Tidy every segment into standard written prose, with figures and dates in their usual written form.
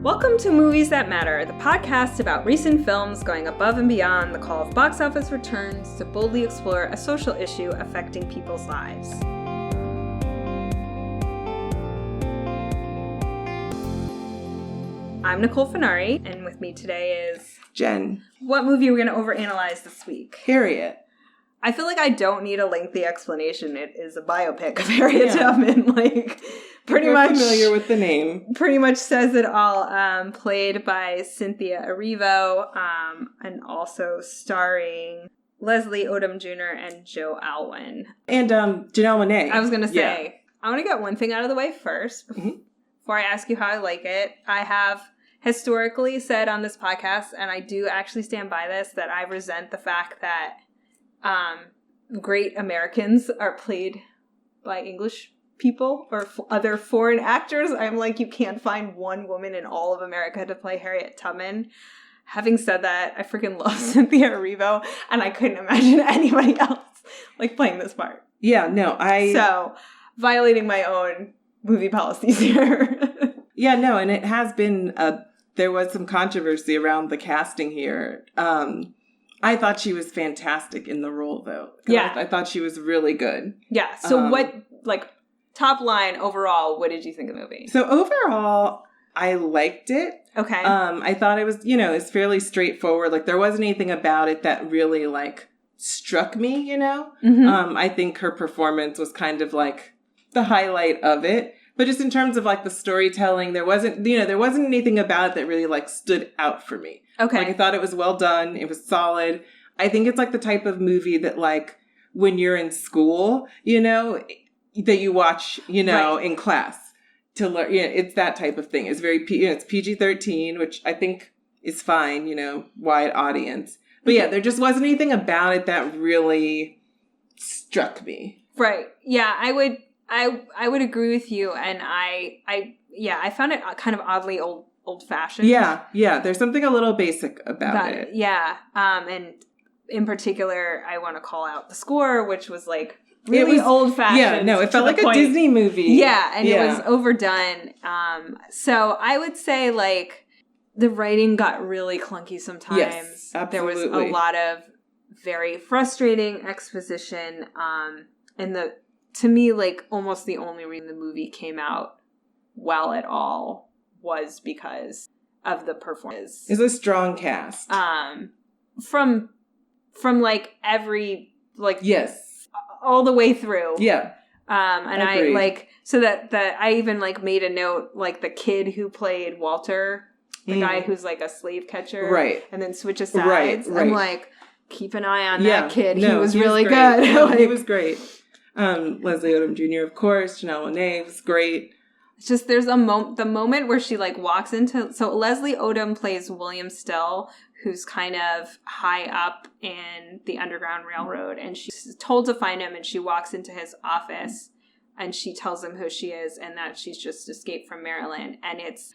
Welcome to Movies That Matter, the podcast about recent films going above and beyond the call of box office returns to boldly explore a social issue affecting people's lives. I'm Nicole Finari, and with me today is... Jen. What movie are we going to overanalyze this week? Harriet. I feel like I don't need a lengthy explanation. It is a biopic of Harriet Tubman, pretty much familiar with the name. Pretty much says it all. Played by Cynthia Erivo, and also starring Leslie Odom Jr. and Joe Alwyn. And Janelle Monáe. I was going to say, I want to get one thing out of the way first before I ask you how I like it. I have historically said on this podcast, and I do actually stand by this, that I resent the fact that great Americans are played by English people or other foreign actors. I'm like, you can't find one woman in all of America to play Harriet Tubman. Having said that, I freaking love Cynthia Erivo, and I couldn't imagine anybody else playing this part. Yeah, no, So, violating my own movie policies here. Yeah, no, and it has been, there was some controversy around the casting here. I thought she was fantastic in the role, though. Yeah. I thought she was really good. Yeah, so top line, overall, what did you think of the movie? So overall, I liked it. Okay. I thought it was, it's fairly straightforward. There wasn't anything about it that really, struck me, Mm-hmm. I think her performance was kind of, the highlight of it. But just in terms of, the storytelling, there wasn't anything about it that really, stood out for me. Okay. I thought it was well done. It was solid. I think it's, the type of movie that, when you're in school, that you watch, right. in class to learn. It's that type of thing. It's very, it's PG-13, which I think is fine, wide audience. But yeah, there just wasn't anything about it that really struck me. Right. Yeah, I would agree with you. And I found it kind of oddly old-fashioned. Yeah. There's something a little basic about it. Yeah. And in particular, I want to call out the score, which was really old-fashioned. Yeah, no, it felt like a Disney movie. Yeah, and it was overdone. So I would say, the writing got really clunky sometimes. Yes, absolutely. There was a lot of very frustrating exposition. And to me, almost the only reason the movie came out well at all was because of the performance. It's a strong cast. From every, yes. All the way through. Yeah. And agreed. I so that I even made a note, the kid who played Walter, the guy who's a slave catcher. Right. And then switches sides. Right. I'm keep an eye on that kid. No, he was really good. No, he was great. Leslie Odom Jr., of course. Janelle Monáe was great. It's just there's the moment where she walks into, so Leslie Odom plays William Still, who's kind of high up in the Underground Railroad, and she's told to find him, and she walks into his office and she tells him who she is and that she's just escaped from Maryland. And it's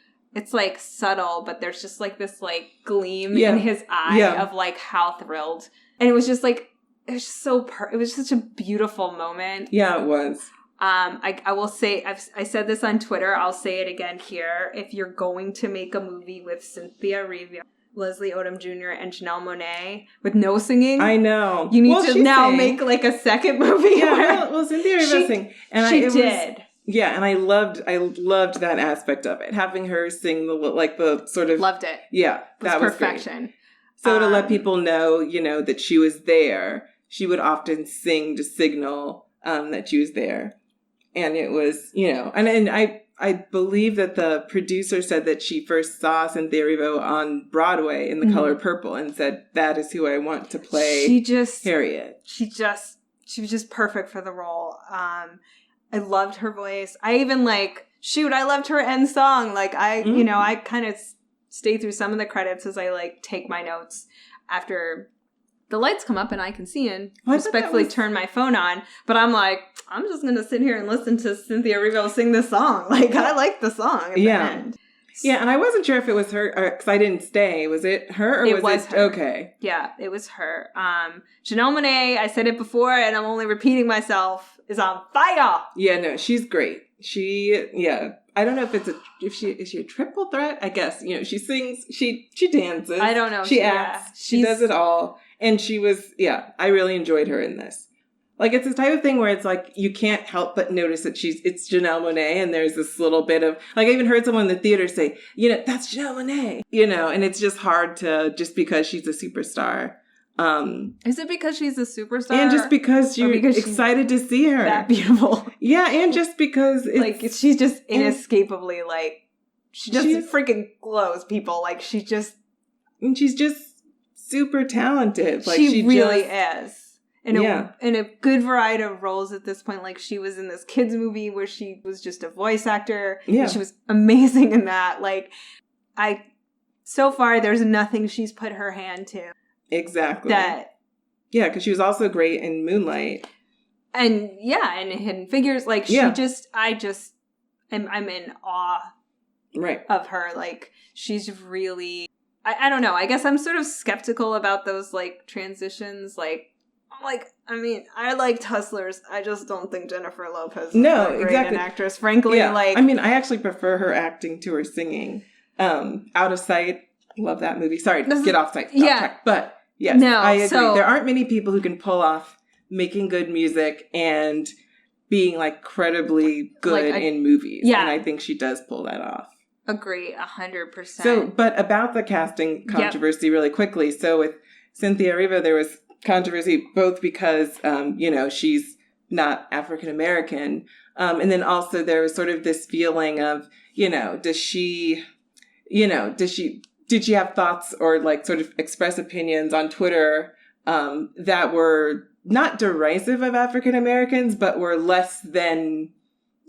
subtle, but there's just this gleam in his eye of how thrilled. And it was just it was just it was such a beautiful moment. Yeah, it was. I will say, I said this on Twitter, I'll say it again here. If you're going to make a movie with Cynthia Erivo, Leslie Odom Jr., and Janelle Monáe with no singing, I know. You need to now make a second movie. Yeah, well, Cynthia Erivo sang. And she did. Yeah, and I loved that aspect of it. Having her sing the sort of... Loved it. Yeah, that was perfection. Great. So to let people know, that she was there, she would often sing to signal that she was there. And it was, and I believe that the producer said that she first saw Cynthia Erivo on Broadway in The Color Purple and said, that is who I want to play Harriet. She was just perfect for the role. I loved her voice. I even I loved her end song. I kind of stay through some of the credits as I take my notes after the lights come up and I can see and respectfully turn my phone on. But I'm I'm just going to sit here and listen to Cynthia Erivo sing this song. I like the song at the end. Yeah, and I wasn't sure if it was her, because I didn't stay. Was it her, or was it? Her. Okay. Yeah, it was her. Janelle Monáe, I said it before, and I'm only repeating myself, is on fire. Yeah, no, she's great. I don't know if she a triple threat? I guess, she sings, she dances. I don't know. She acts. She does it all. And she was, I really enjoyed her in this. Like, it's this type of thing where it's like, you can't help but notice that it's Janelle Monáe, and there's this little bit of, like, I even heard someone in the theater say, that's Janelle Monáe, and it's just hard to, just because she's a superstar. Is it because she's a superstar? And just because you're excited to see her. That beautiful. Yeah, and just because she's just inescapably, she just freaking glows people. She's just super talented. She really is. In a good variety of roles at this point. She was in this kids movie where she was just a voice actor. Yeah. And she was amazing in that. So far, there's nothing she's put her hand to. Exactly. Because she was also great in Moonlight. And in Hidden Figures. I'm in awe of her. She's really, I don't know. I guess I'm sort of skeptical about those transitions. I liked Hustlers. I just don't think Jennifer Lopez is great an actress. Frankly, I actually prefer her acting to her singing. Out of Sight. Love that movie. Sorry, get off sight. Off track. But yes, I agree. There aren't many people who can pull off making good music and being credibly good in movies. Yeah. And I think she does pull that off. Agree, 100%. So, but about the casting controversy really quickly. So with Cynthia Erivo, there was controversy both because, she's not African American. And then also there was sort of this feeling of, did she have thoughts or sort of express opinions on Twitter that were not derisive of African Americans, but were less than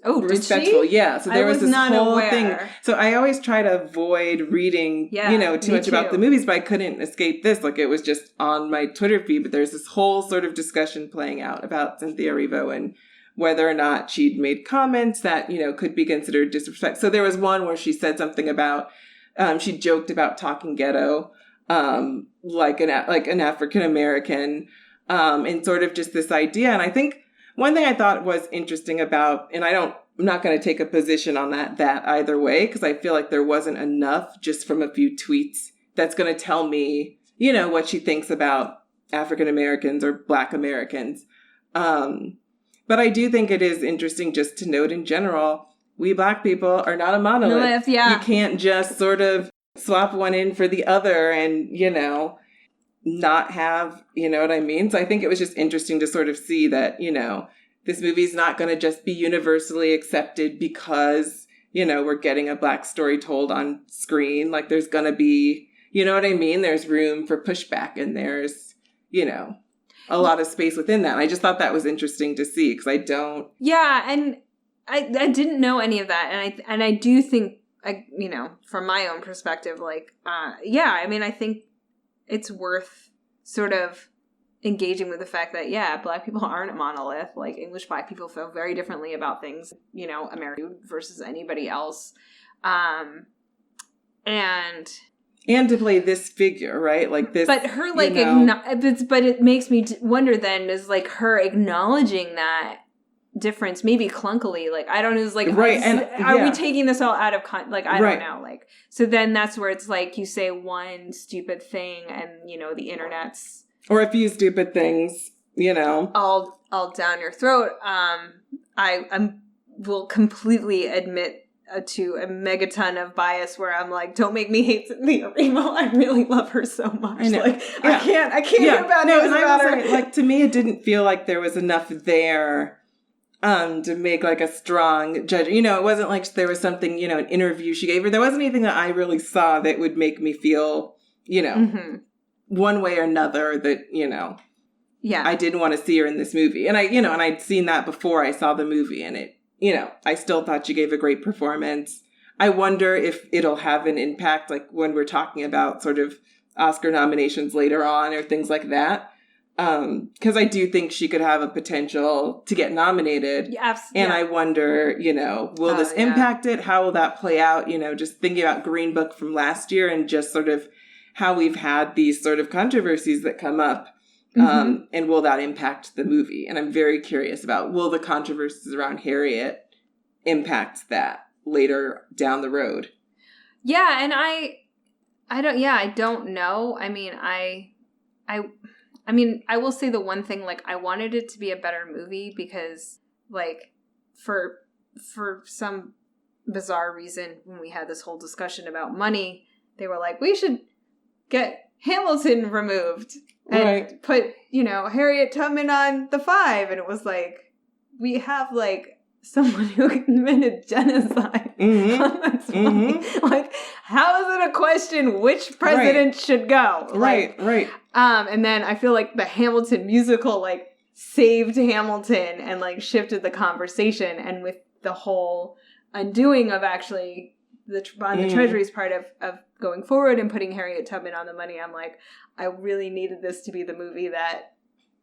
respectful? Yeah. So there was this whole thing. So I always try to avoid reading, too much about the movies, but I couldn't escape this. It was just on my Twitter feed, but there's this whole sort of discussion playing out about Cynthia Erivo and whether or not she'd made comments that, could be considered disrespect. So there was one where she said something about, she joked about talking ghetto, like an African American, and sort of just this idea. And I think one thing I thought was interesting about, and I'm not going to take a position on that either way, because I feel like there wasn't enough just from a few tweets that's going to tell me, what she thinks about African Americans or Black Americans. But I do think it is interesting just to note in general, we Black people are not a monolith. You can't just sort of swap one in for the other and, not have, what I mean? So I think it was just interesting to sort of see that, this movie's not going to just be universally accepted because, we're getting a Black story told on screen. There's going to be, what I mean? There's room for pushback and there's, a lot of space within that. And I just thought that was interesting to see because I don't. Yeah. And I didn't know any of that. And I do think, from my own perspective, I think it's worth sort of engaging with the fact that, Black people aren't a monolith. English Black people feel very differently about things, America versus anybody else. And to play this figure, right? This. But her, but it makes me wonder then, is her acknowledging that difference, maybe clunkily, I don't know, are we taking this all out of I don't know, so then that's where it's you say one stupid thing and the internet's or a few stupid things, all down your throat. I will completely admit to a megaton of bias where I'm don't make me hate Cynthia Erivo. I really love her so much. I know. I can't get bad news about her. To me, it didn't feel like there was enough there to make a strong judge. It wasn't there was something, an interview she gave her. There wasn't anything that I really saw that would make me feel, one way or another that, I didn't want to see her in this movie. And and I'd seen that before I saw the movie and it, I still thought she gave a great performance. I wonder if it'll have an impact, when we're talking about sort of Oscar nominations later on or things like that. Because I do think she could have a potential to get nominated. Yeah, and I wonder, will this impact it? How will that play out? Just thinking about Green Book from last year and just sort of how we've had these sort of controversies that come up. And will that impact the movie? And I'm very curious about, will the controversies around Harriet impact that later down the road? Yeah, and I don't know. I mean, I will say the one thing, like, I wanted it to be a better movie because, like, for some bizarre reason, when we had this whole discussion about money, they were like, we should get Hamilton removed and put, Harriet Tubman on the 5. And it was like, we have, like, someone who committed genocide. That's like, how is it a question which president should go? Right. And then I feel like the Hamilton musical, like, saved Hamilton and, like, shifted the conversation. And with the whole undoing of actually on the Treasury's part of going forward and putting Harriet Tubman on the money, I'm like, I really needed this to be the movie that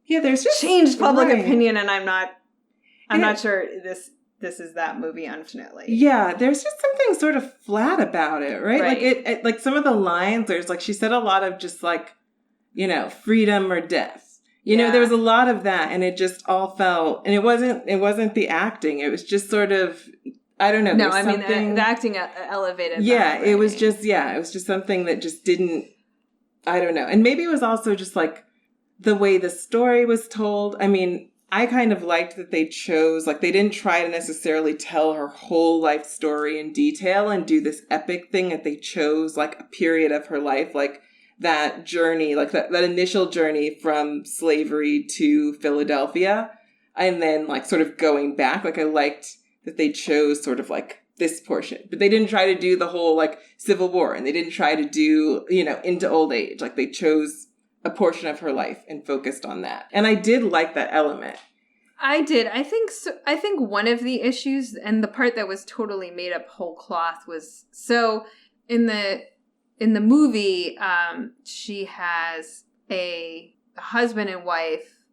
there's just changed public opinion, and I'm not sure this is that movie, unfortunately. Yeah, there's just something sort of flat about it, right? Like it like some of the lines, there's like, she said a lot of just like, freedom or death. There was a lot of that, and it just all felt, and it wasn't the acting. It was just sort of, I don't know. No, I mean, the acting elevated. Yeah, it was just something that just didn't, I don't know. And maybe it was also just like the way the story was told. I mean, I kind of liked that they chose, like, they didn't try to necessarily tell her whole life story in detail and do this epic thing, that they chose, like, a period of her life, like that journey, like that initial journey from slavery to Philadelphia, and then, like, sort of going back. Like, I liked that they chose sort of like this portion, but they didn't try to do the whole, like, Civil War, and they didn't try to do, into old age. Like, they chose a portion of her life and focused on that. And I did like that element. I did. I think so. I think one of the issues, and the part that was totally made up whole cloth, was, so in the movie, she has a husband and wife,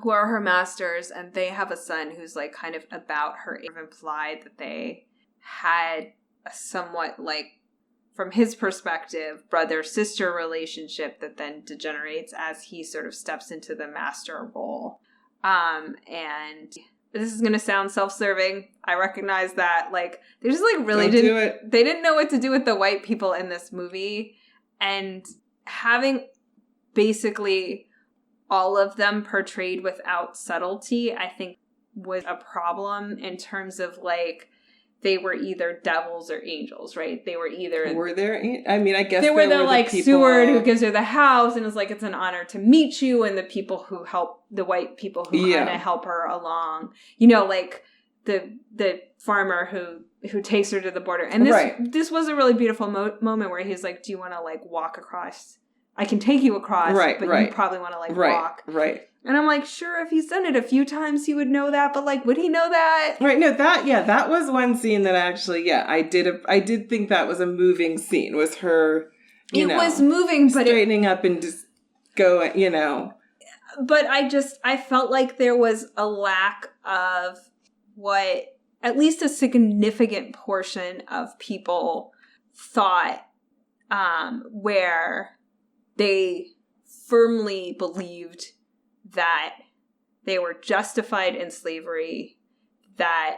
who are her masters, and they have a son who's, like, kind of about her age, implied that they had a somewhat, like, from his perspective, brother-sister relationship that then degenerates as he sort of steps into the master role. And this is going to sound self-serving. I recognize that, like, they just, like, really they didn't know what to do with the white people in this movie, and having basically all of them portrayed without subtlety, I think, was a problem in terms of, like, they were either devils or angels, right? They were either... I mean, I guess they were the like, people... steward who gives her the house and is like, it's an honor to meet you, and the people who help, the white people who kind of help her along. Like, the farmer who takes her to the border. And this was a really beautiful moment where he's like, do you want to, like, walk across? I can take you across, but you probably want to, like, walk. Right. And I'm like, sure, if he's done it a few times, he would know that. But, like, would he know that? Right. No, that was one scene that actually, I did think that was a moving scene. Was her, it was moving, but straightening up and just going, But I felt like there was a lack of what at least a significant portion of people thought, where they firmly believed that they were justified in slavery, that,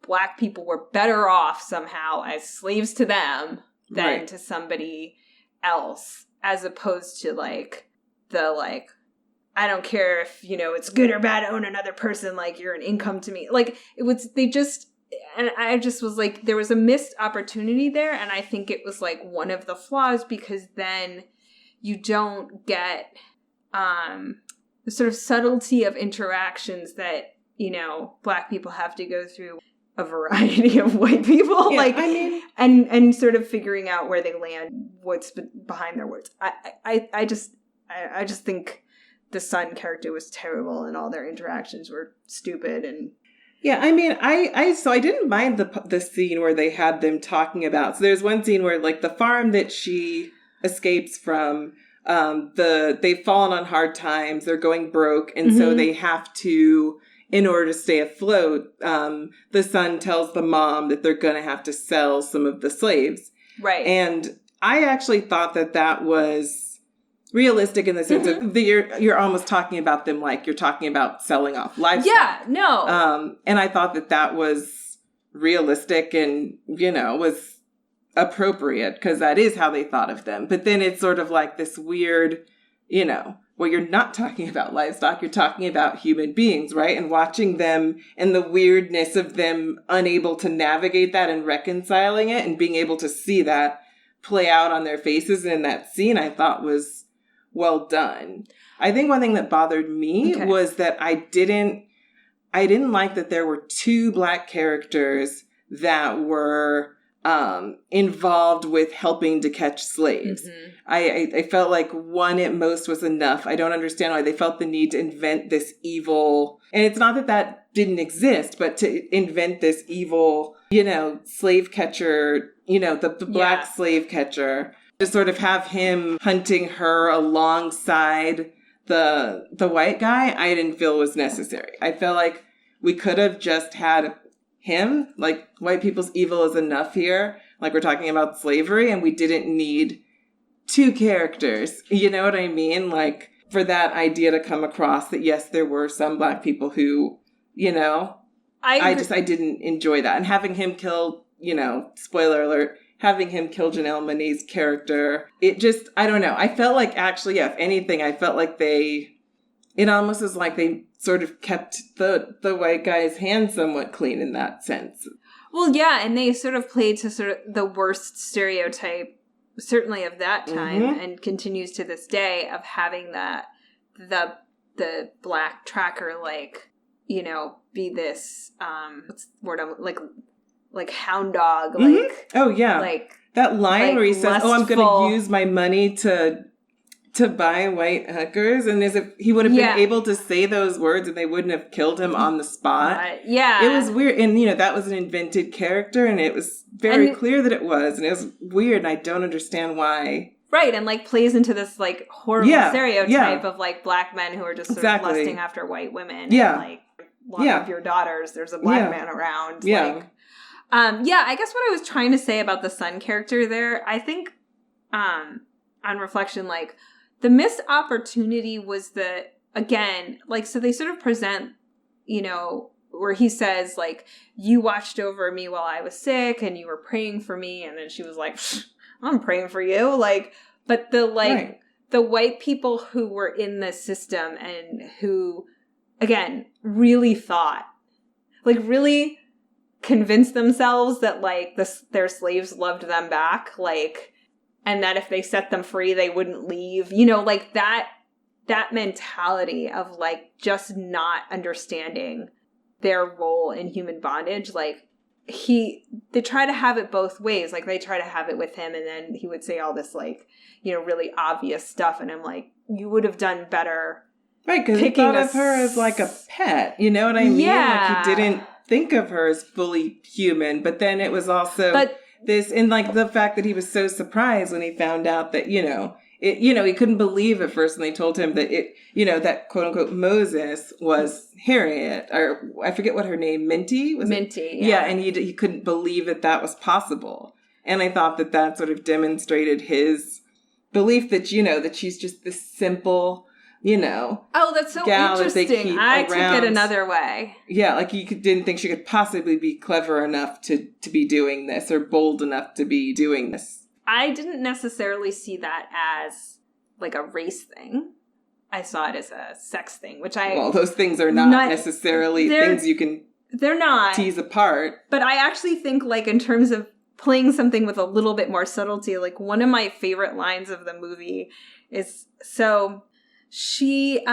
Black people were better off somehow as slaves to them than to somebody else, as opposed to, like, I don't care if, it's good or bad to own another person, like, you're an income to me. Like, and I just was like, there was a missed opportunity there, and I think it was, like, one of the flaws, because then you don't get the sort of subtlety of interactions that, Black people have to go through a variety of white people, and sort of figuring out where they land, what's behind their words. I just think the son character was terrible, and all their interactions were stupid. And I didn't mind the scene where they had them talking about. So there's one scene where, like, the farm that she escapes from, they've fallen on hard times, they're going broke, and so they have to, in order to stay afloat, the son tells the mom that they're going to have to sell some of the slaves. Right. And I actually thought that was realistic in the sense of you're almost talking about them like you're talking about selling off livestock. Yeah, no. And I thought that was realistic and, was appropriate because that is how they thought of them. But then it's sort of like this weird, well, you're not talking about livestock, you're talking about human beings, right? And watching them and the weirdness of them unable to navigate that and reconciling it and being able to see that play out on their faces in that scene, I thought was well done. I think one thing that bothered me was that I didn't like that there were two Black characters that were involved with helping to catch slaves. I felt like one at most was enough. I don't understand why they felt the need to invent this evil, and it's not that didn't exist, but to invent this evil, slave catcher, the Black slave catcher. To sort of have him hunting her alongside the white guy, I didn't feel was necessary. I felt like we could have just had him, like white people's evil is enough here. Like we're talking about slavery and we didn't need two characters. You know what I mean? Like for that idea to come across that, yes, there were some Black people who, I didn't enjoy that. And having him kill, spoiler alert, having him kill Janelle Monáe's character, it just, I don't know. I felt like actually, if anything, I felt like it almost is like they sort of kept the white guy's hands somewhat clean in that sense. Well, yeah, and they sort of played to sort of the worst stereotype, certainly of that time, and continues to this day, of having the Black tracker, be this, what's the word, like hound dog, like oh yeah, like that line where he says, lustful. "Oh, I'm going to use my money to buy white hookers," and as if he would have been able to say those words and they wouldn't have killed him on the spot. It was weird, and that was an invented character, and it was very clear that it was, and it was weird, and I don't understand why. Right, and plays into this horrible stereotype of Black men who are just sort of lusting after white women. Yeah, and, one of your daughters, there's a Black man around. I guess what I was trying to say about the son character there, I think, on reflection, the missed opportunity was so they sort of present, where he says, you watched over me while I was sick and you were praying for me. And then she was like, I'm praying for you. But the white people who were in the system and who, again, really thought, really convinced themselves that their slaves loved them back, and that if they set them free they wouldn't leave, that mentality of just not understanding their role in human bondage. They try to have it both ways. They try to have it with him, and then he would say all this really obvious stuff, and I'm like, you would have done better, right? Because he thought of her as a pet, you know what I mean? He didn't think of her as fully human, but then it was also this, and the fact that he was so surprised when he found out that, he couldn't believe at first when they told him that that quote unquote Moses was Harriet, or I forget what her name, Minty? Was Minty, it? Yeah, and he couldn't believe that was possible. And I thought that sort of demonstrated his belief that, that she's just this simple, oh, that's so interesting. I took it another way. Yeah, he didn't think she could possibly be clever enough to be doing this or bold enough to be doing this. I didn't necessarily see that as a race thing. I saw it as a sex thing, which well, those things are not necessarily things you can they're not tease apart. But I actually think in terms of playing something with a little bit more subtlety, one of my favorite lines of the movie is, so she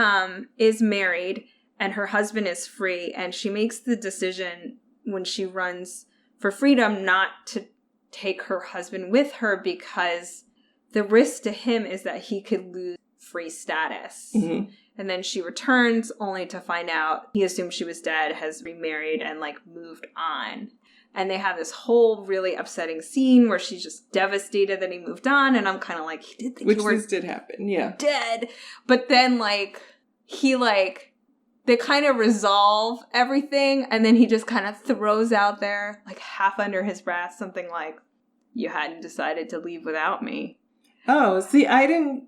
is married and her husband is free, and she makes the decision when she runs for freedom not to take her husband with her because the risk to him is that he could lose free status. Mm-hmm. And then she returns only to find out he assumed she was dead, has remarried, and moved on. And they have this whole really upsetting scene where she's just devastated that he moved on. And I'm kind of like, he did think this did happen, yeah. Dead. But then, like, they kind of resolve everything. And then he just kind of throws out there, like, half under his breath, something like, you hadn't decided to leave without me. Oh, see, I didn't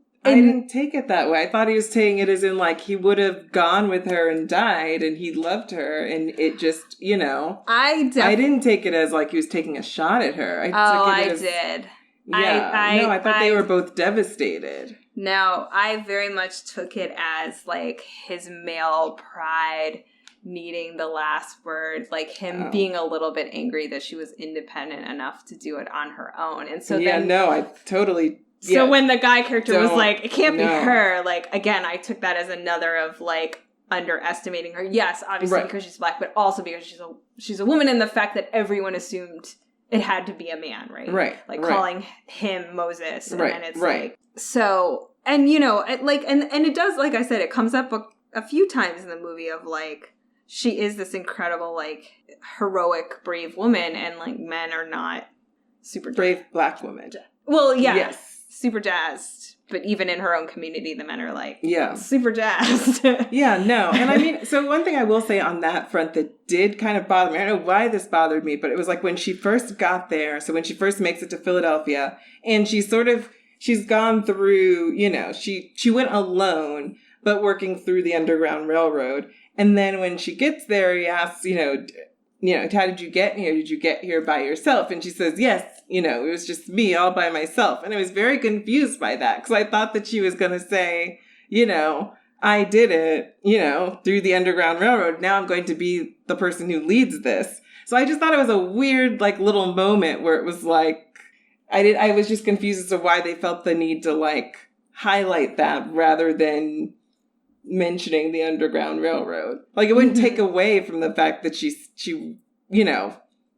take it that way. I thought he was taking it as in, like, he would have gone with her and died, and he loved her, and it just, you know. I didn't take it as, like, he was taking a shot at her. I did. Yeah. I thought they were both devastated. No, I very much took it as, like, his male pride needing the last word, like him being a little bit angry that she was independent enough to do it on her own. And so I totally... So when the guy character was like, it can't be her, like, again, I took that as another of, like, underestimating her. Yes, obviously because she's black, but also because she's a woman, and the fact that everyone assumed it had to be a man, right? Right. Like, calling him Moses, and then it's like... So, and, you know, like, and it does, like I said, it comes up a few times in the movie of, like, she is this incredible, like, heroic, brave woman, and, like, men are not super... Brave black woman. Well, yeah. Yes. Super jazzed, but even in her own community, the men are like, super jazzed. Yeah, no. And I mean, so one thing I will say on that front that did kind of bother me, I don't know why this bothered me, but it was like when she first got there, so when she first makes it to Philadelphia, and she's gone through, you know, she went alone, but working through the Underground Railroad. And then when she gets there, he asks, you know, how did you get here? Did you get here by yourself? And she says, yes, you know, it was just me all by myself. And I was very confused by that because I thought that she was going to say, you know, I did it, you know, through the Underground Railroad. Now I'm going to be the person who leads this. So I just thought it was a weird, like, little moment where it was like, I was just confused as to why they felt the need to, like, highlight that rather than mentioning the Underground Railroad. Like, it wouldn't take away from the fact that she you know,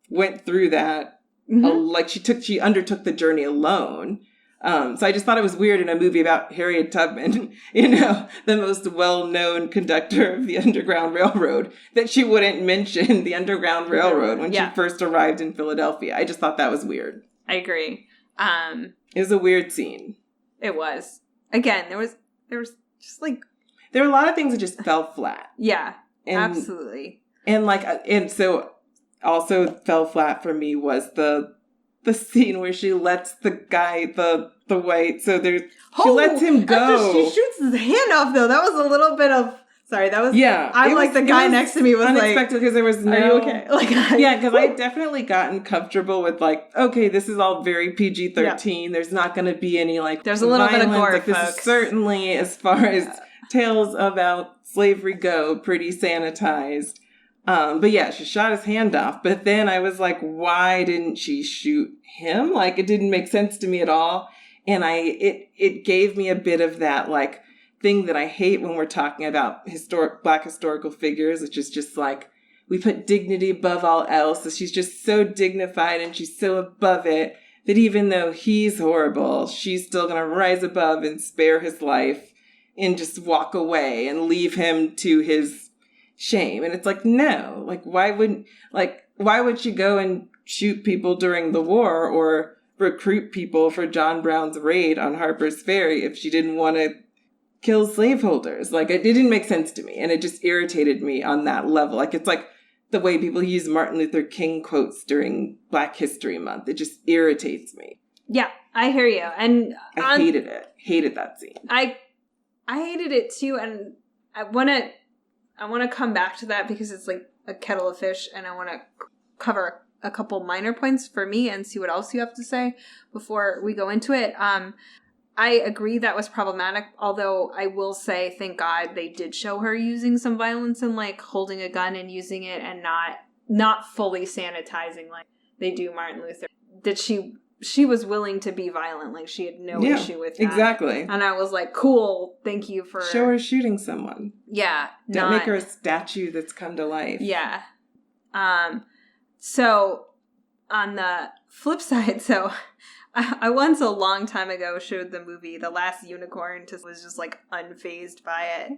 went through that. Like, she undertook the journey alone. So I just thought it was weird in a movie about Harriet Tubman, you know, the most well-known conductor of the Underground Railroad, that she wouldn't mention the Underground Railroad when she first arrived in Philadelphia. I just thought that was weird. I agree. It was a weird scene. It was. Again, there was just, like... There were a lot of things that just fell flat. Yeah, absolutely. And, like, and so also fell flat for me was the scene where she lets the guy, the white, so she lets him go. After she shoots his hand off, though. That was a little bit of... Sorry, that was... Yeah. I'm like, the guy next to me was unexpected, like... Unexpected, because there was no... Are you okay? Like, yeah, because I had definitely gotten comfortable with, like, okay, this is all very PG-13. Yeah. There's not going to be any, like, there's a little violence. Bit of gore, like, folks. This is certainly, as far as tales about slavery go, pretty sanitized. But yeah, she shot his hand off. But then I was like, why didn't she shoot him? Like, it didn't make sense to me at all. And it gave me a bit of that, like, thing that I hate when we're talking about Black historical figures, which is just like, we put dignity above all else. So she's just so dignified and she's so above it that even though he's horrible, she's still going to rise above and spare his life and just walk away and leave him to his shame. And it's like, no, like, why would she go and shoot people during the war or recruit people for John Brown's raid on Harper's Ferry if she didn't want to kill slaveholders? Like, it didn't make sense to me, and it just irritated me on that level. Like, it's like the way people use Martin Luther King quotes during Black History Month. It just irritates me. Yeah, I hear you. And I hated it. Hated that scene. I hated it too, and I want to come back to that because it's like a kettle of fish, and I want to cover a couple minor points for me and see what else you have to say before we go into it. I agree that was problematic, although I will say, thank God, they did show her using some violence and, like, holding a gun and using it and not fully sanitizing like they do Martin Luther. That she was willing to be violent, like, she had no issue with that. Exactly. And I was like, cool, thank you for... Show her shooting someone. Yeah. Don't make her a statue that's come to life. Yeah. So, on the flip side, I once a long time ago showed the movie The Last Unicorn to was just like unfazed by it.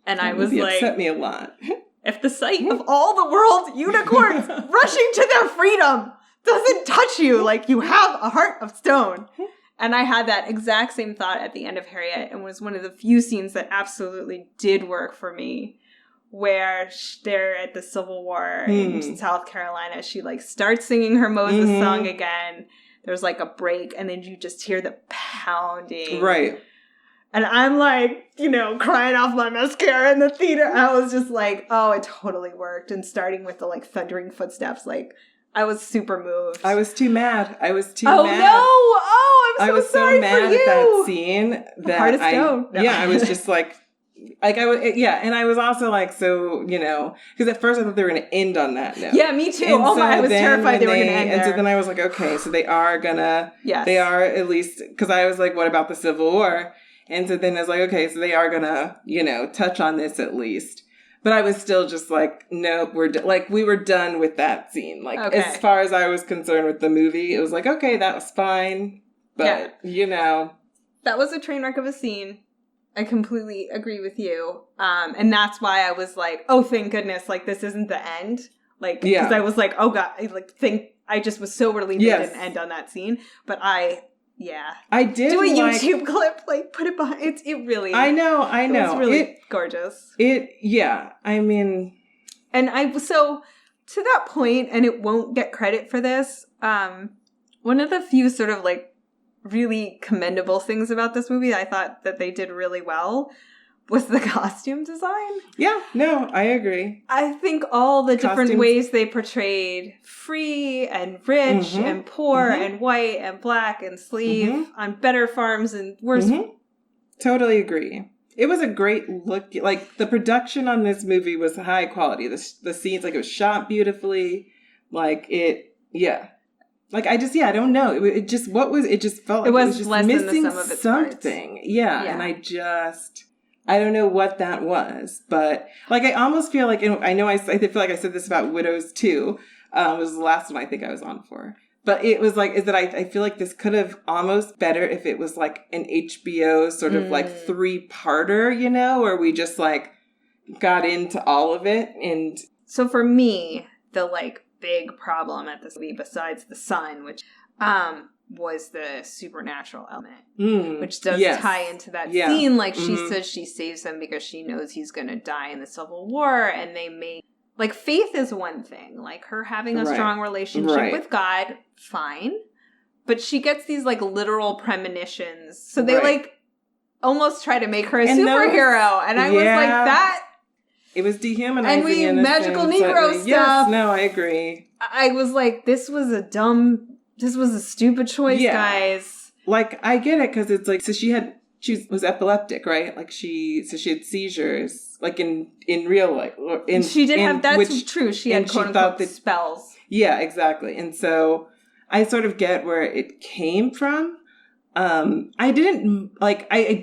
And I was like... It upset me a lot. if the sight of all the world's unicorns rushing to their freedom doesn't touch you, like, you have a heart of stone. And I had that exact same thought at the end of Harriet, and was one of the few scenes that absolutely did work for me, where they're at the Civil War in South Carolina. She, like, starts singing her Moses song again. There's, like, a break, and then you just hear the pounding. Right. And I'm, like, you know, crying off my mascara in the theater. I was just like, oh, it totally worked. And starting with the, like, thundering footsteps, like, I was super moved. I was too mad. I was too mad. No! Oh, I'm so sorry for you. I was so mad at that scene that Heart of stone. No. I was just like I was, and I was also like, so, you know, because at first I thought they were going to end on that note. Yeah, me too. And I was terrified they were going to end there. And so then I was like, okay, so they are they are at least, because I was like, what about the Civil War? And so then I was like, okay, so they are going to, you know, touch on this at least. But I was still just like, no, we were done with that scene. Like, as far as I was concerned with the movie, it was like, okay, that was fine. But, you know. That was a train wreck of a scene. I completely agree with you. And that's why I was like, oh, thank goodness, like, this isn't the end. Like, because I was like, oh, God, I just was so relieved it didn't end on that scene. But I did do a YouTube clip, like, put it behind. It really. I know. It was really gorgeous. I mean, and so to that point, and it won't get credit for this. One of the few sort of like really commendable things about this movie, I thought that they did really well, was the costume design. Yeah, no, I agree. I think all the different ways they portrayed free and rich and poor and white and black and slave on better farms and worse. Totally agree. It was a great look. Like, the production on this movie was high quality. The scenes, like, it was shot beautifully. Like, Like, I don't know. It just felt like it was just less missing than the sum of its something. Parts. Yeah, and I don't know what that was, but, like, I almost feel like, and I feel like I said this about Widows too. It was the last one I think I was on for. But it was like, I feel like this could have almost better if it was like an HBO sort of like 3-parter, you know, where we just like got into all of it. And so for me, the like big problem at this movie, besides the sun, which was the supernatural element, which does tie into that scene. Like, she says she saves him because she knows he's going to die in the Civil War, and they make, like, faith is one thing. Like, her having a strong relationship with God, fine. But she gets these, like, literal premonitions. So they, like, almost try to make her a superhero. And I was like, that... It was dehumanizing. And magical Negro stuff. Yes, no, I agree. I was like, this was a stupid choice, guys. Like, I get it, because it's like, so she was epileptic, right? Like, she had seizures, like, in real life. She did have, that's true. She had quote-unquote spells. Yeah, exactly. And so I sort of get where it came from. I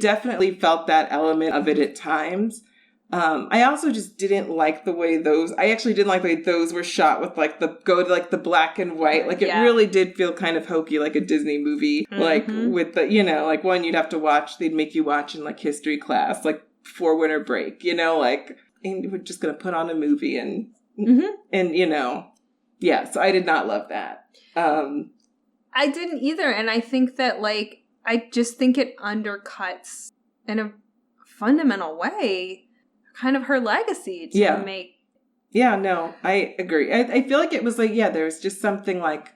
definitely felt that element of it at times. I also just didn't like the way I actually didn't like the way those were shot with like the black and white. Like, it really did feel kind of hokey, like a Disney movie. Like, with the, you know, like one you'd have to watch, they'd make you watch in like history class, like for winter break, you know, like, and we're just going to put on a movie and, you know, so I did not love that. I didn't either. And I think that, like, I just think it undercuts in a fundamental way kind of her legacy to make. Yeah, no, I agree. I feel like it was like, there was just something like,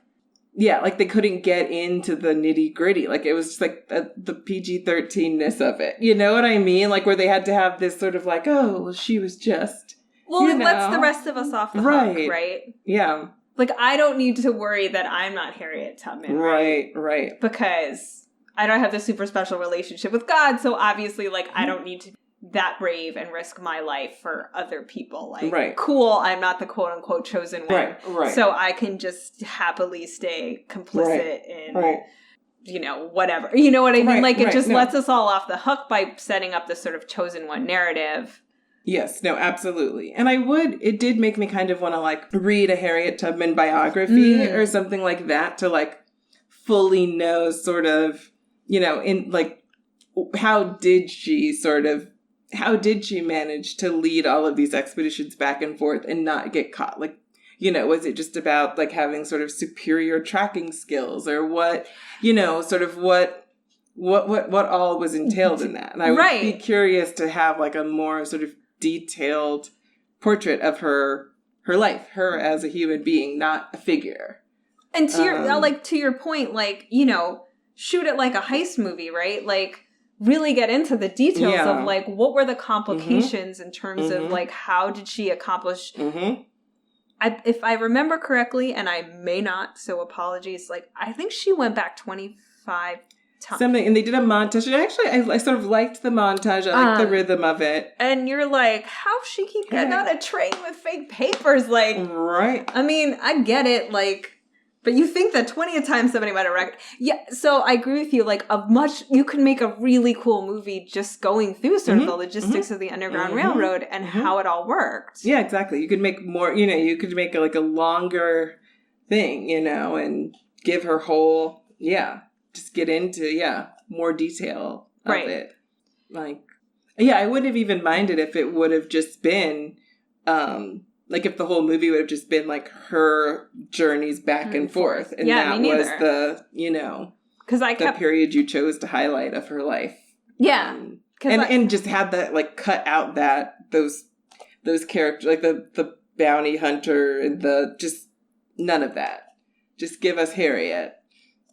like they couldn't get into the nitty gritty. Like, it was just like the PG-13-ness of it. You know what I mean? Like, where they had to have this sort of like, oh, well, she was just, it lets the rest of us off the hook, right? Yeah. Like, I don't need to worry that I'm not Harriet Tubman. Right. Because I don't have this super special relationship with God. So obviously, like, I don't need to be that brave and risk my life for other people. Like, cool, I'm not the quote unquote chosen one. Right. So I can just happily stay complicit in, you know, whatever. You know what I mean? Like, it just lets us all off the hook by setting up this sort of chosen one narrative. Yes, no, absolutely. And it did make me kind of want to like read a Harriet Tubman biography or something like that to like fully know sort of, you know, in like, how did she sort of how did she manage to lead all of these expeditions back and forth and not get caught? Like, you know, was it just about like having sort of superior tracking skills, or what, you know, sort of what all was entailed in that? And I would be curious to have like a more sort of detailed portrait of her life, her as a human being, not a figure. And to your point, like, you know, shoot it like a heist movie, right? Like, really get into the details of like, what were the complications in terms of like, how did she accomplish? If I remember correctly, and I may not, so apologies, like, I think she went back 25 times. Something, and they did a montage, and actually, I sort of liked the montage. I liked the rhythm of it. And you're like, how does she keep getting on a train with fake papers? Like, right. I mean, I get it, like, but you think that 20th time somebody might have record. Yeah, so I agree with you. Like, you can make a really cool movie just going through sort of the logistics of the Underground Railroad and how it all worked. Yeah, exactly. You could make more, you know, you could make like a longer thing, you know, and give her whole, just get into, more detail of it. Like, I wouldn't have even minded if it would have just been, like if the whole movie would have just been like her journeys back and forth. And that was the, you know, the period you chose to highlight of her life. Yeah. And just had that, like, cut out those characters, like the bounty hunter and just none of that. Just give us Harriet.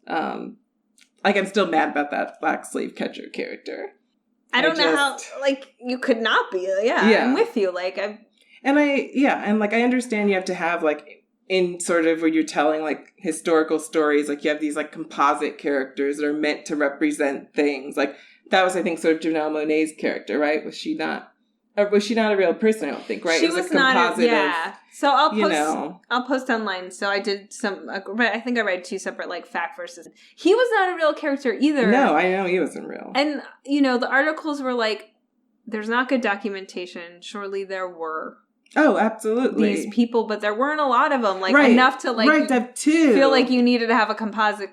Like, I'm still mad about that black slave catcher character. I don't know how, like, you could not be. I'm with you. Like, And I understand you have to have, like, in sort of where you're telling, like, historical stories, like, you have these, like, composite characters that are meant to represent things. Like, that was, I think, sort of Janelle Monáe's character, right? Was she not a real person, I don't think, right? She it was was a composite not So I'll post online. So I did I think I read 2 separate, like, fact versus. He was not a real character either. No, I know he wasn't real. And, you know, the articles were like, there's not good documentation. Surely there were. Oh, absolutely. These people, but there weren't a lot of them. Like, enough to, like, feel like you needed to have a composite,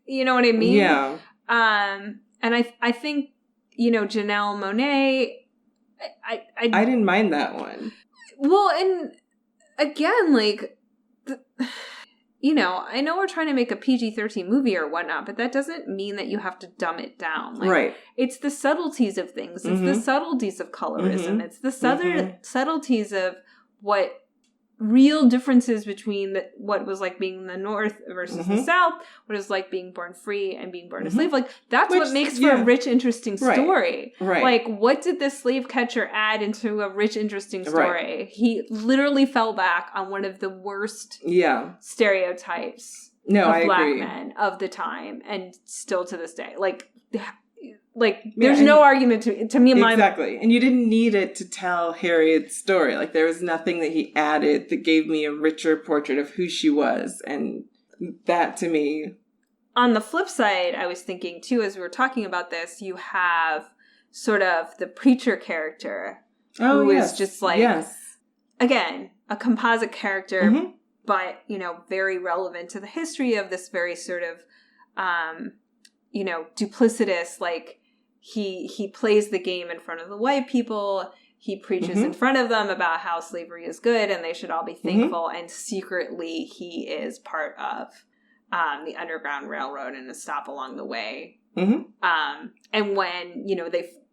you know what I mean? Yeah. And I think, you know, Janelle Monáe, I didn't mind that one. Well, and again, like, you know, I know we're trying to make a PG-13 movie or whatnot, but that doesn't mean that you have to dumb it down. Like, it's the subtleties of things. It's the subtleties of colorism. It's the subtleties of what real differences between what was like being in the North versus the South, what it was like being born free and being born a slave. Like, that's what makes for a rich, interesting story. Right. Like, what did the slave catcher add into a rich, interesting story? Right. He literally fell back on one of the worst stereotypes of black men of the time, and still to this day. Like, there's no argument to me in my mind. Exactly. And you didn't need it to tell Harriet's story. Like, there was nothing that he added that gave me a richer portrait of who she was. And that, to me... On the flip side, I was thinking, too, as we were talking about this, you have sort of the preacher character. Who is just like... Again, a composite character, but, you know, very relevant to the history of this very sort of, you know, duplicitous, like... He plays the game in front of the white people. He preaches in front of them about how slavery is good and they should all be thankful. And secretly, he is part of the Underground Railroad and a stop along the way. And when, you know,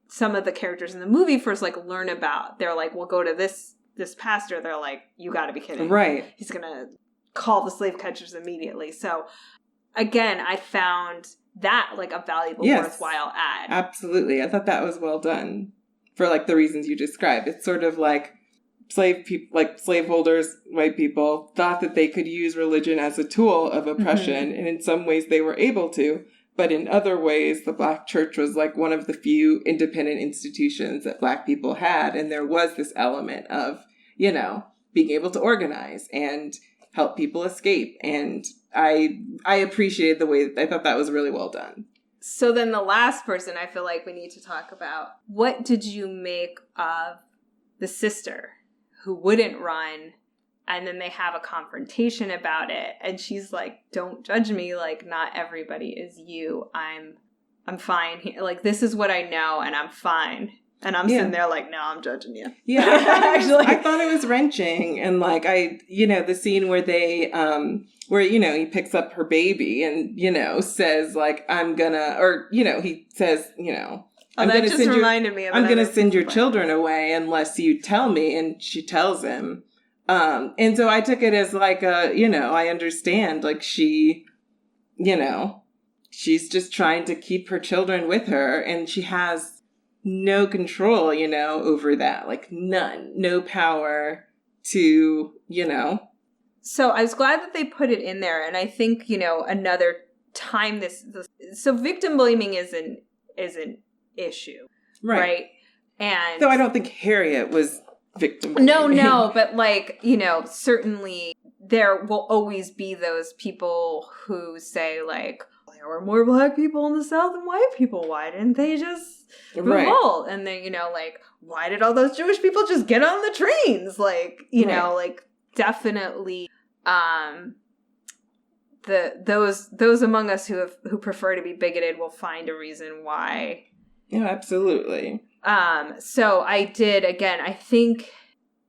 some of the characters in the movie first, like, learn about, they're like, we'll go to this pastor. They're like, you got to be kidding. Right. He's going to call the slave catchers immediately. So, again, I found... that, like, a valuable, worthwhile ad. Absolutely. I thought that was well done for, like, the reasons you described. It's sort of like slaveholders, white people, thought that they could use religion as a tool of oppression, and in some ways they were able to, but in other ways the Black church was, like, one of the few independent institutions that Black people had, and there was this element of, you know, being able to organize and help people escape, and I appreciated the way, I thought that was really well done. So then the last person I feel like we need to talk about, what did you make of the sister who wouldn't run, and then they have a confrontation about it, and she's like, don't judge me, like, not everybody is you, I'm fine here, like, this is what I know, and I'm fine. And I'm sitting there like, no, I'm judging you. Yeah, I thought it was wrenching. And like, the scene where they, where, he picks up her baby and, says like, I'm gonna, or, he says, I'm going to send your children away unless you tell me. And she tells him. And so I took it as like I understand, like she, she's just trying to keep her children with her, and she has no control, over that, like none, no power to, So I was glad that they put it in there. And I think, another time so victim blaming is an issue. Right. And though I don't think Harriet was victim blaming. No, but like, certainly there will always be those people who say like, there were more black people in the South than white people. Why didn't they just revolt? And then, like, why did all those Jewish people just get on the trains? Like, like definitely those among us who prefer to be bigoted will find a reason why. Yeah, absolutely. So I did, again, I think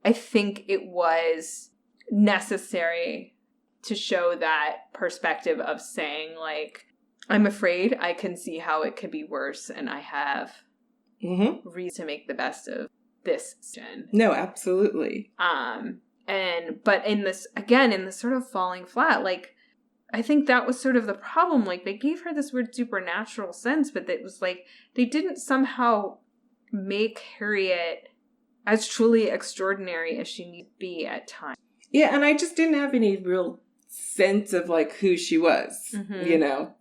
it was necessary to show that perspective of saying, like, I'm afraid I can see how it could be worse, and I have reason to make the best of this situation. No, absolutely. But in this, again, in the sort of falling flat, like, I think that was sort of the problem. Like, they gave her this weird supernatural sense, but it was like, they didn't somehow make Harriet as truly extraordinary as she needed to be at times. Yeah, and I just didn't have any real sense of like who she was,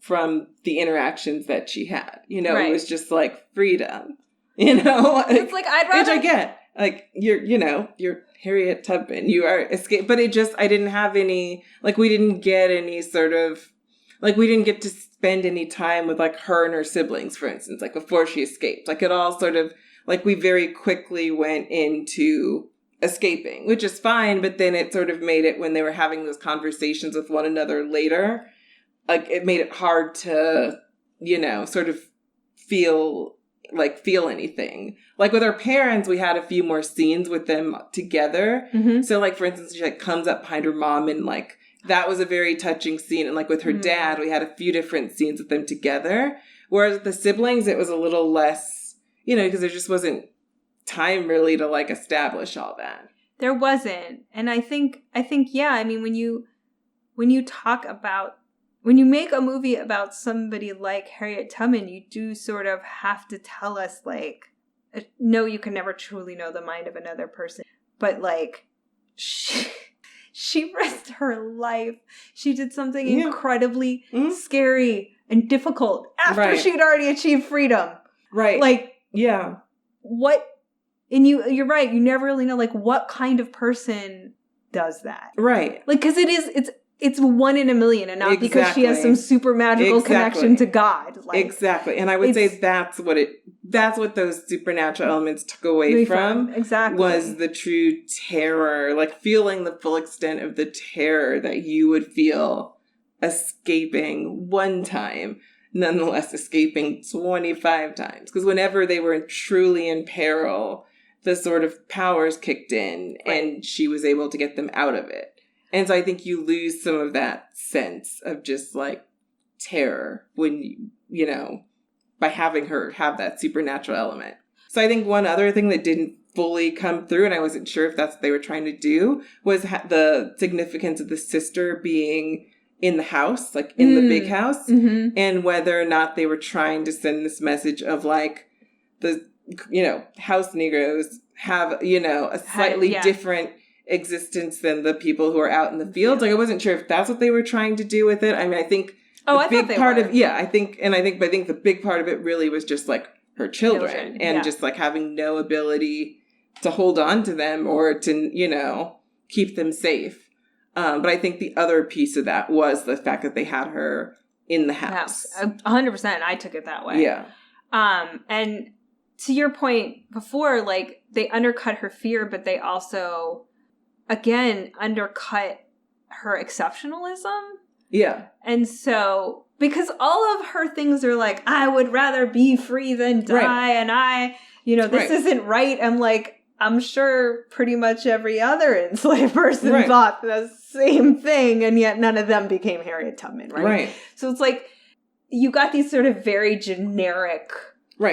from the interactions that she had. It was just like freedom, It's like, I'd rather... Which I get. Like, you're Harriet Tubman, you are escape. But I didn't have any, like, we didn't get any sort of, like, we didn't get to spend any time with, like, her and her siblings, for instance, like, before she escaped. Like, it all sort of, like, we very quickly went into escaping, which is fine, but then it sort of made it, when they were having those conversations with one another later, like, it made it hard to, sort of feel anything. Like, with her parents, we had a few more scenes with them together. Mm-hmm. So, like, for instance, she, like, comes up behind her mom, and, like, that was a very touching scene. And, like, with her dad, we had a few different scenes with them together. Whereas with the siblings, it was a little less, because there just wasn't time really to, like, establish all that. There wasn't. And I think, yeah, I mean, when you make a movie about somebody like Harriet Tubman, you do sort of have to tell us, like, no, you can never truly know the mind of another person. But, like, she risked her life. She did something incredibly scary and difficult after she'd already achieved freedom. Right. Like, yeah. What... And you're right. You never really know, like, what kind of person does that. Right. Like, because it's 1 in a million, and not because she has some super magical connection to God. Like, exactly. And I would say that's what those supernatural elements took away from. Exactly. Was the true terror, like feeling the full extent of the terror that you would feel escaping one time, nonetheless escaping 25 times. Because whenever they were truly in peril, the sort of powers kicked in, and she was able to get them out of it. And so I think you lose some of that sense of just, like, terror when, by having her have that supernatural element. So I think one other thing that didn't fully come through, and I wasn't sure if that's what they were trying to do, was the significance of the sister being in the house, like in the big house, and whether or not they were trying to send this message of, like, the, house Negroes have, a slightly different existence than the people who are out in the fields. Like, I wasn't sure if that's what they were trying to do with it. I mean, I think I think the big part of it really was just, like, her children and just, like, having no ability to hold on to them or to, keep them safe. But I think the other piece of that was the fact that they had her in the house. 100%. I took it that way. Yeah. And to your point before, like, they undercut her fear, but they also, again, undercut her exceptionalism. Yeah. And so, because all of her things are like, I would rather be free than die, and I, this isn't right. I'm like, I'm sure pretty much every other enslaved person thought the same thing, and yet none of them became Harriet Tubman, right? So it's like, you got these sort of very generic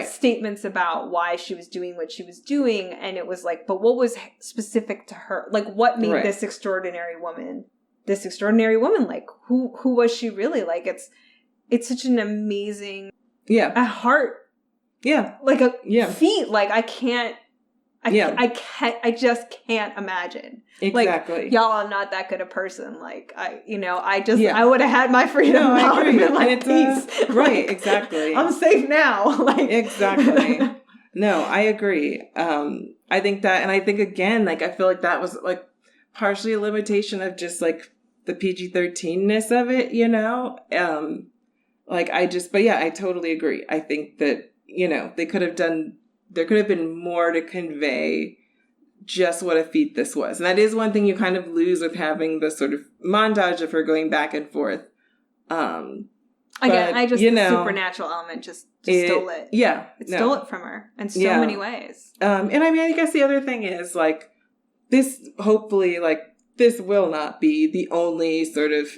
statements about why she was doing what she was doing, and it was like, but what was specific to her? Like, what made this extraordinary woman, like, who was she really? Like, it's such an amazing, a heart, like a feat. Like, I just can't imagine. Exactly. Like, y'all are not that good a person. Like, I would have had my freedom. No, I agree. Been like, peace. Right, exactly. I'm safe now. Like, exactly. No, I agree. I think that, and I think again, like, I feel like that was like partially a limitation of just like the PG-13-ness of it, I totally agree. I think that, there could have been more to convey just what a feat this was. And that is one thing you kind of lose with having the sort of montage of her going back and forth. The supernatural element just stole it. Yeah. It stole it from her in so many ways. And I mean, I guess the other thing is, like, this, hopefully, like, this will not be the only sort of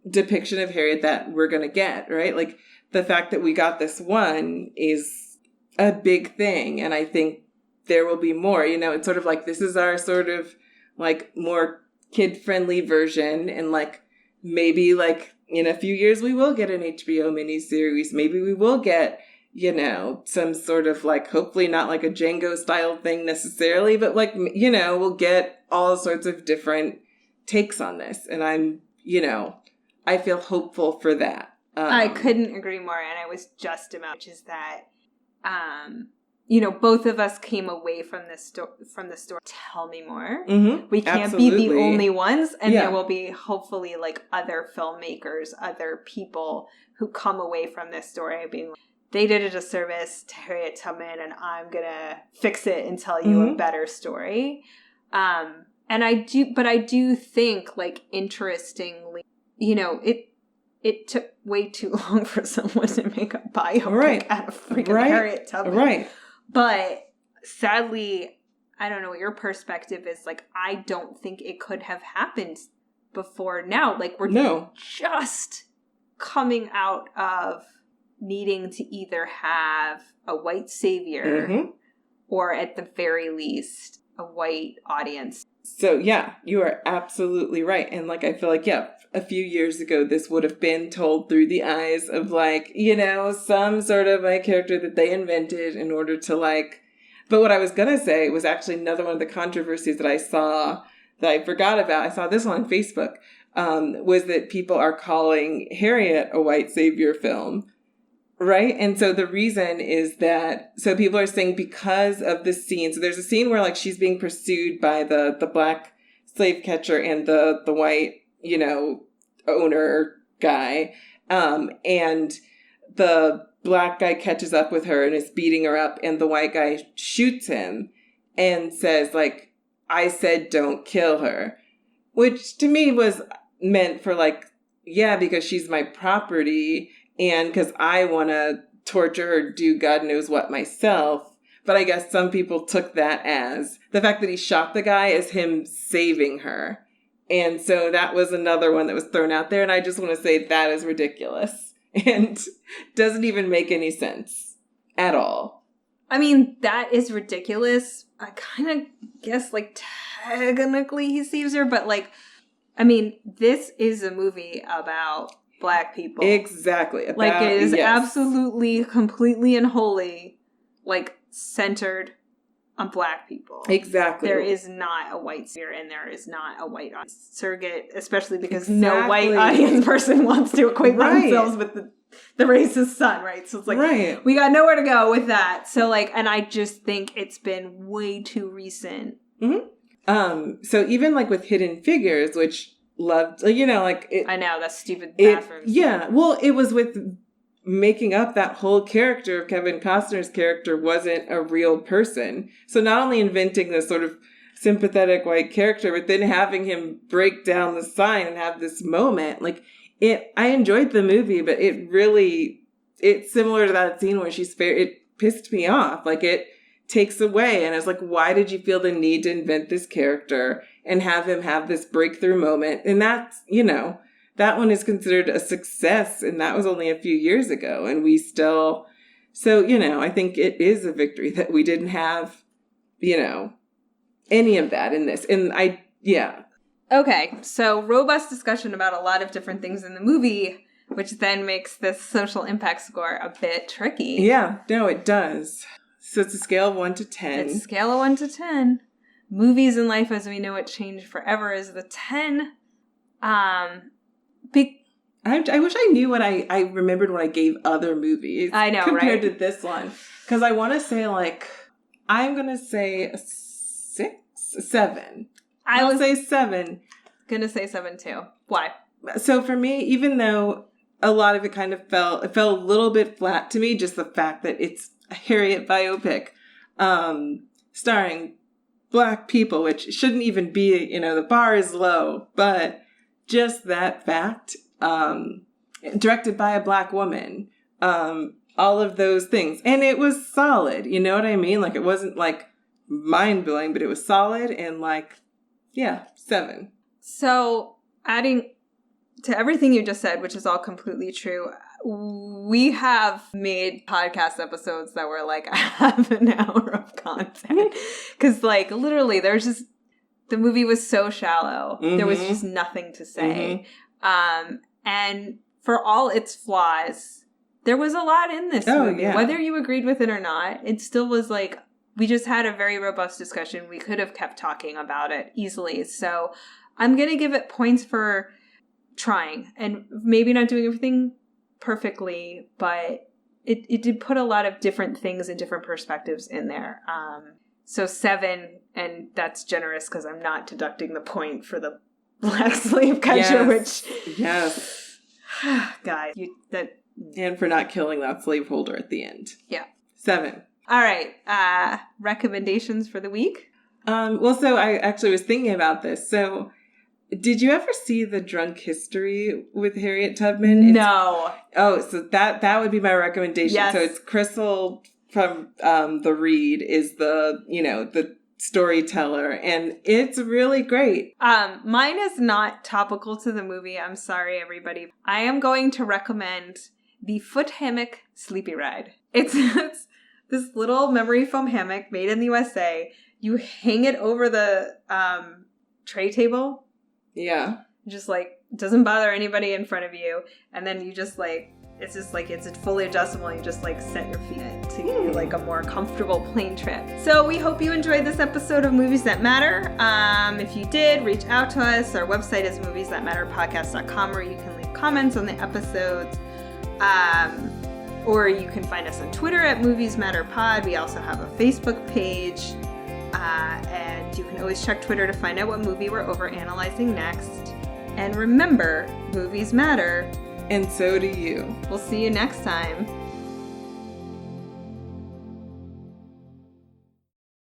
depiction of Harriet that we're going to get, right? Like, the fact that we got this one is a big thing, and I think there will be more. It's sort of like, this is our sort of like more kid-friendly version, and like maybe like in a few years we will get an HBO miniseries. Maybe we will get some sort of like, hopefully not like a Django style thing necessarily, but like we'll get all sorts of different takes on this, and I'm I feel hopeful for that. I couldn't agree more, and I was just about, which is that both of us came away from the story. Tell me more. Mm-hmm. We can't be the only ones, and there will be hopefully like other filmmakers, other people who come away from this story being like, they did a disservice to Harriet Tubman, and I'm gonna fix it and tell you a better story. And I do think, like, interestingly, it took way too long for someone to make a biopic out of freaking Harriet Tubman. Right. But sadly, I don't know what your perspective is. Like, I don't think it could have happened before now. Like, we're just coming out of needing to either have a white savior or at the very least a white audience. So yeah, you are absolutely right. And like, I feel like, a few years ago, this would have been told through the eyes of like, some sort of like character that they invented in order to like, but what I was going to say was actually another one of the controversies that I saw that I forgot about. I saw this one on Facebook, was that people are calling Harriet a white savior film. Right. And so the reason is that, so people are saying because of the scene, so there's a scene where like she's being pursued by the black slave catcher and the white, owner guy. And the black guy catches up with her and is beating her up, and the white guy shoots him and says like, I said, don't kill her, which to me was meant for like, because she's my property. And because I want to torture her, do God knows what myself. But I guess some people took that as the fact that he shot the guy as him saving her. And so that was another one that was thrown out there. And I just want to say that is ridiculous and doesn't even make any sense at all. I mean, that is ridiculous. I kind of guess like technically he saves her. But like, I mean, this is a movie about Black people. Exactly. Like, it is absolutely, completely and wholly, like, centered on Black people. Exactly. There is not a white sphere, and there is not a white surrogate, especially because no white audience person wants to equate themselves with the racist son, right? So it's like, we got nowhere to go with that. So, like, and I just think it's been way too recent. Mm-hmm. So even, like, with Hidden Figures, which loved, like it, I know, that's stupid bathrooms. Well, it was with making up that whole character of Kevin Costner's character wasn't a real person. So not only inventing this sort of sympathetic white character, but then having him break down the sign and have this moment, like I enjoyed the movie, but it's similar to that scene where it pissed me off. Like, it takes away. And I was like, why did you feel the need to invent this character and have him have this breakthrough moment? And that's, that one is considered a success. And that was only a few years ago. And we still, so, I think it is a victory that we didn't have, any of that in this. And Okay, so robust discussion about a lot of different things in the movie, which then makes this social impact score a bit tricky. Yeah, no, it does. So it's a scale of 1 to 10. It's a scale of 1 to 10. Movies in life as we know it change forever is the 10. I wish I knew what I remembered when I gave other movies. I know, compared right? to this one. Because I want to say, I'm going to say a 6? A 7. I'll say 7. Gonna say 7 too. Why? So for me, even though a lot of it kind of felt a little bit flat to me, just the fact that it's a Harriet biopic, starring Black people, which shouldn't even be, the bar is low, but just that fact, directed by a Black woman, all of those things. And it was solid, you know what I mean? It wasn't mind-blowing, but it was solid and 7. So, adding to everything you just said, which is all completely true, we have made podcast episodes that were a half an hour of content. Because, literally, the movie was so shallow. Mm-hmm. There was just nothing to say. Mm-hmm. And for all its flaws, there was a lot in this movie. Yeah. Whether you agreed with it or not, it still was we just had a very robust discussion. We could have kept talking about it easily. So I'm going to give it points for trying and maybe not doing everything perfectly, but it did put a lot of different things and different perspectives in there. So 7, and that's generous because I'm not deducting the point for the Black slave catcher, Yes. Guys, and for not killing that slaveholder at the end. Yeah. 7. All right. Recommendations for the week? So I actually was thinking about this. So did you ever see The Drunk History with Harriet Tubman? No. So that would be my recommendation. Yes. So it's Crystal from The Read is the storyteller, and it's really great. Mine is not topical to the movie. I'm sorry, everybody. I am going to recommend the Foot Hammock Sleepy Ride. It's this little memory foam hammock made in the USA. You hang it over the tray table. Yeah. Just doesn't bother anybody in front of you. And then you just it's fully adjustable. You just set your feet in to give you a more comfortable plane trip. So we hope you enjoyed this episode of Movies That Matter. If you did, reach out to us. Our website is moviesthatmatterpodcast.com, where you can leave comments on the episodes. Or you can find us on Twitter at Movies Matter Pod. We also have a Facebook page. And you can always check Twitter to find out what movie we're overanalyzing next. And remember, movies matter. And so do you. We'll see you next time.